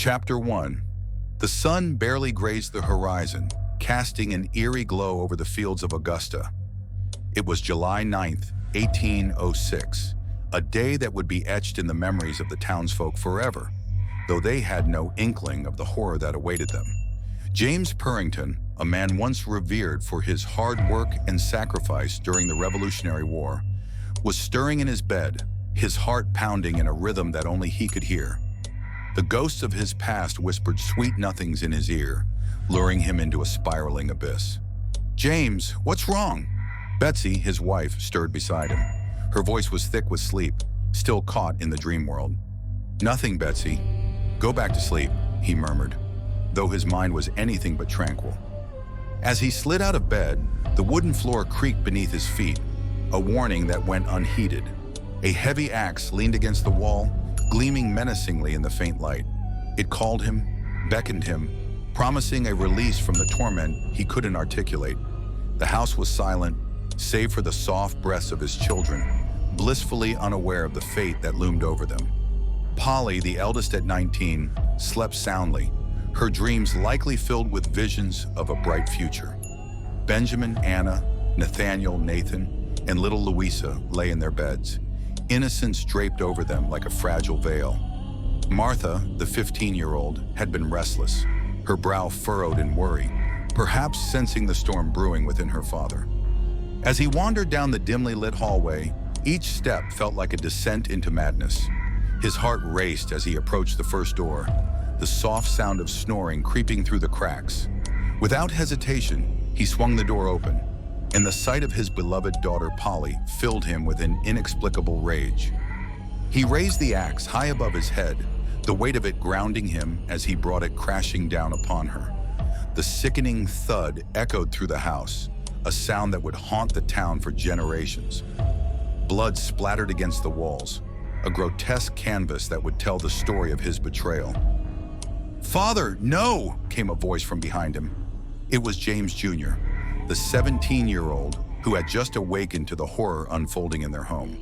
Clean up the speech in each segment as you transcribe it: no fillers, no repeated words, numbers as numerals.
Chapter 1. The sun barely grazed the horizon, casting an eerie glow over the fields of Augusta. It was July 9th, 1806, a day that would be etched in the memories of the townsfolk forever, though they had no inkling of the horror that awaited them. James Purrington, a man once revered for his hard work and sacrifice during the Revolutionary War, was stirring in his bed, his heart pounding in a rhythm that only he could hear. The ghosts of his past whispered sweet nothings in his ear, luring him into a spiraling abyss. "James, what's wrong?" Betsy, his wife, stirred beside him. Her voice was thick with sleep, still caught in the dream world. "Nothing, Betsy. Go back to sleep," he murmured, though his mind was anything but tranquil. As he slid out of bed, the wooden floor creaked beneath his feet, a warning that went unheeded. A heavy axe leaned against the wall, gleaming menacingly in the faint light. It called him, beckoned him, promising a release from the torment he couldn't articulate. The house was silent, save for the soft breaths of his children, blissfully unaware of the fate that loomed over them. Polly, the eldest at 19, slept soundly, her dreams likely filled with visions of a bright future. Benjamin, Anna, Nathaniel, Nathan, and little Louisa lay in their beds, innocence draped over them like a fragile veil. Martha, the 15-year-old, had been restless, her brow furrowed in worry, perhaps sensing the storm brewing within her father. As he wandered down the dimly lit hallway, each step felt like a descent into madness. His heart raced as he approached the first door, the soft sound of snoring creeping through the cracks. Without hesitation, he swung the door open, and the sight of his beloved daughter Polly filled him with an inexplicable rage. He raised the axe high above his head, the weight of it grounding him as he brought it crashing down upon her. The sickening thud echoed through the house, a sound that would haunt the town for generations. Blood splattered against the walls, a grotesque canvas that would tell the story of his betrayal. "Father, no!" came a voice from behind him. It was James Jr., the 17-year-old who had just awakened to the horror unfolding in their home.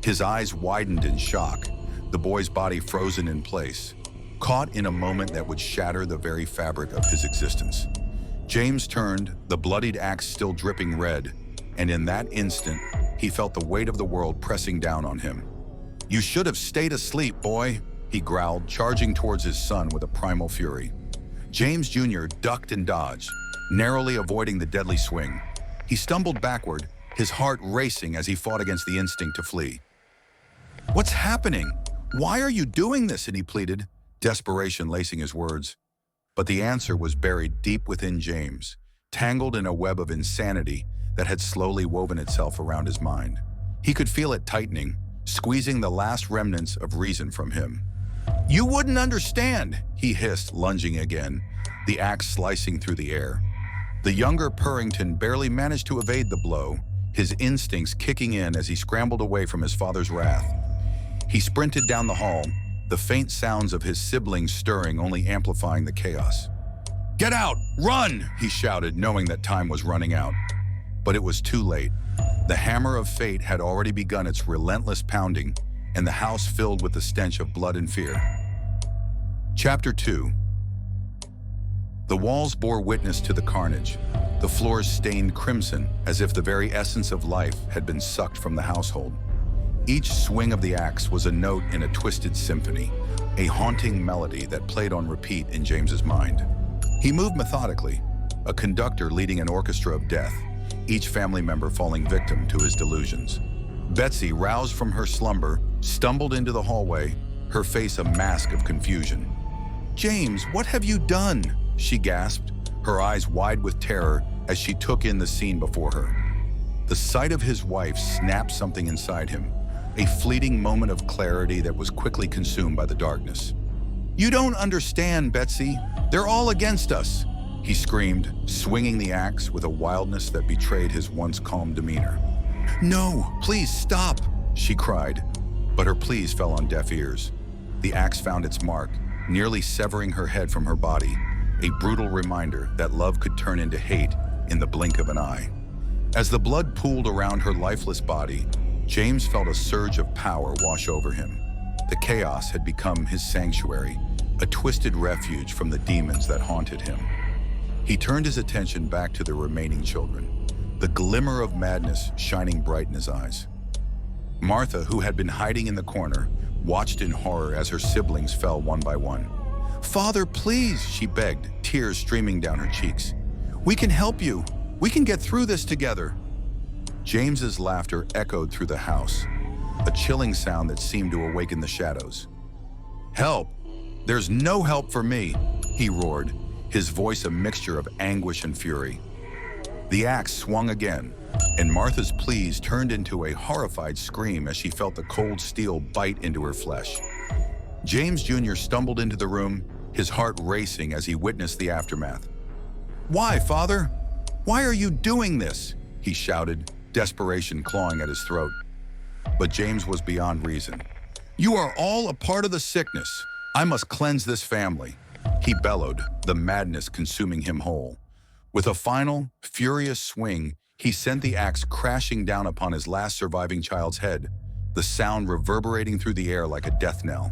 His eyes widened in shock, the boy's body frozen in place, caught in a moment that would shatter the very fabric of his existence. James turned, the bloodied axe still dripping red, and in that instant, he felt the weight of the world pressing down on him. "You should have stayed asleep, boy," he growled, charging towards his son with a primal fury. James Jr. ducked and dodged, narrowly avoiding the deadly swing. He stumbled backward, his heart racing as he fought against the instinct to flee. "What's happening? Why are you doing this?" and he pleaded, desperation lacing his words. But the answer was buried deep within James, tangled in a web of insanity that had slowly woven itself around his mind. He could feel it tightening, squeezing the last remnants of reason from him. "You wouldn't understand," he hissed, lunging again, the axe slicing through the air. The younger Purrington barely managed to evade the blow, his instincts kicking in as he scrambled away from his father's wrath. He sprinted down the hall, the faint sounds of his siblings stirring only amplifying the chaos. "Get out! Run!" he shouted, knowing that time was running out. But it was too late. The hammer of fate had already begun its relentless pounding, and the house filled with the stench of blood and fear. Chapter 2. The walls bore witness to the carnage, the floors stained crimson as if the very essence of life had been sucked from the household. Each swing of the axe was a note in a twisted symphony, a haunting melody that played on repeat in James's mind. He moved methodically, a conductor leading an orchestra of death, each family member falling victim to his delusions. Betsy, roused from her slumber, stumbled into the hallway, her face a mask of confusion. "James, what have you done?" she gasped, her eyes wide with terror as she took in the scene before her. The sight of his wife snapped something inside him, a fleeting moment of clarity that was quickly consumed by the darkness. "You don't understand, Betsy. They're all against us," he screamed, swinging the axe with a wildness that betrayed his once calm demeanor. "No, please stop," she cried, but her pleas fell on deaf ears. The axe found its mark, nearly severing her head from her body, a brutal reminder that love could turn into hate in the blink of an eye. As the blood pooled around her lifeless body, James felt a surge of power wash over him. The chaos had become his sanctuary, a twisted refuge from the demons that haunted him. He turned his attention back to the remaining children, the glimmer of madness shining bright in his eyes. Martha, who had been hiding in the corner, watched in horror as her siblings fell one by one. "Father, please," she begged, tears streaming down her cheeks. "We can help you. We can get through this together." James's laughter echoed through the house, a chilling sound that seemed to awaken the shadows. "Help! There's no help for me," he roared, his voice a mixture of anguish and fury. The axe swung again, and Martha's pleas turned into a horrified scream as she felt the cold steel bite into her flesh. James Jr. stumbled into the room, his heart racing as he witnessed the aftermath. "Why, Father? Why are you doing this?" he shouted, desperation clawing at his throat. But James was beyond reason. "You are all a part of the sickness. I must cleanse this family," he bellowed, the madness consuming him whole. With a final, furious swing, he sent the axe crashing down upon his last surviving child's head, the sound reverberating through the air like a death knell.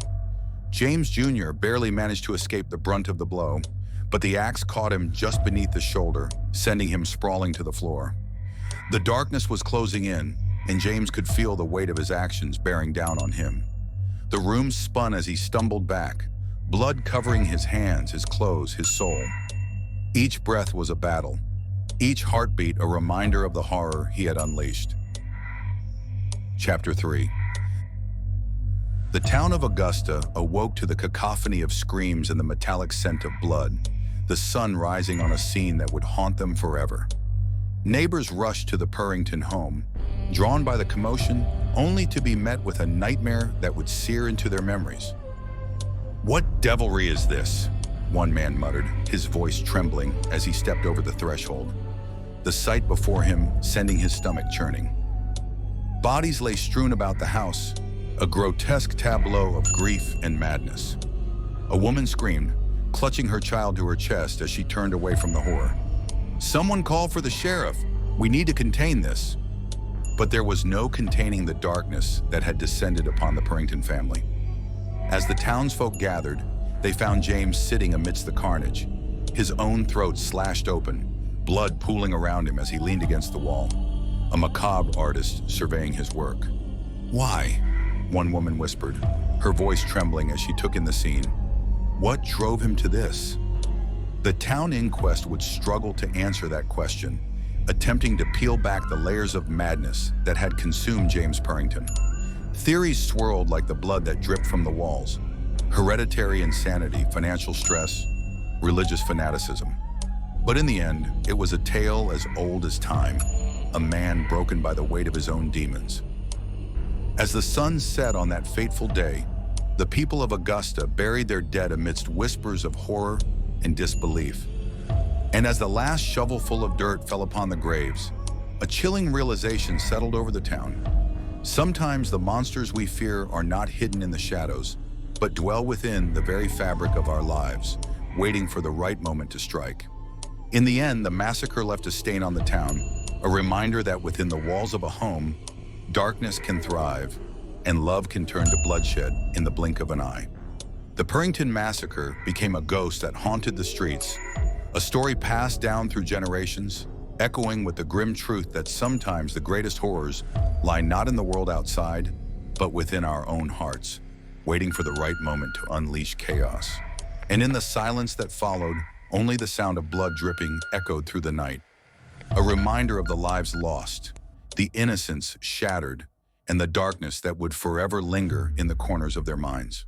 James Jr. barely managed to escape the brunt of the blow, but the axe caught him just beneath the shoulder, sending him sprawling to the floor. The darkness was closing in, and James could feel the weight of his actions bearing down on him. The room spun as he stumbled back, blood covering his hands, his clothes, his soul. Each breath was a battle, each heartbeat a reminder of the horror he had unleashed. Chapter 3. The town of Augusta awoke to the cacophony of screams and the metallic scent of blood, the sun rising on a scene that would haunt them forever. Neighbors rushed to the Purrington home, drawn by the commotion, only to be met with a nightmare that would sear into their memories. "What devilry is this?" one man muttered, his voice trembling as he stepped over the threshold, the sight before him sending his stomach churning. Bodies lay strewn about the house, a grotesque tableau of grief and madness. A woman screamed, clutching her child to her chest as she turned away from the horror. "Someone call for the sheriff. We need to contain this." But there was no containing the darkness that had descended upon the Purrington family. As the townsfolk gathered, they found James sitting amidst the carnage, his own throat slashed open, blood pooling around him as he leaned against the wall, a macabre artist surveying his work. "Why?" one woman whispered, her voice trembling as she took in the scene. What drove him to this? The town inquest would struggle to answer that question, attempting to peel back the layers of madness that had consumed James Purrington. Theories swirled like the blood that dripped from the walls: hereditary insanity, financial stress, religious fanaticism. But in the end, it was a tale as old as time, a man broken by the weight of his own demons. As the sun set on that fateful day, the people of Augusta buried their dead amidst whispers of horror and disbelief. And as the last shovelful of dirt fell upon the graves, a chilling realization settled over the town. Sometimes the monsters we fear are not hidden in the shadows, but dwell within the very fabric of our lives, waiting for the right moment to strike. In the end, the massacre left a stain on the town, a reminder that within the walls of a home, darkness can thrive, and love can turn to bloodshed in the blink of an eye. The Purrington Massacre became a ghost that haunted the streets, a story passed down through generations, echoing with the grim truth that sometimes the greatest horrors lie not in the world outside, but within our own hearts, waiting for the right moment to unleash chaos. And in the silence that followed, only the sound of blood dripping echoed through the night, a reminder of the lives lost, the innocence shattered, and the darkness that would forever linger in the corners of their minds.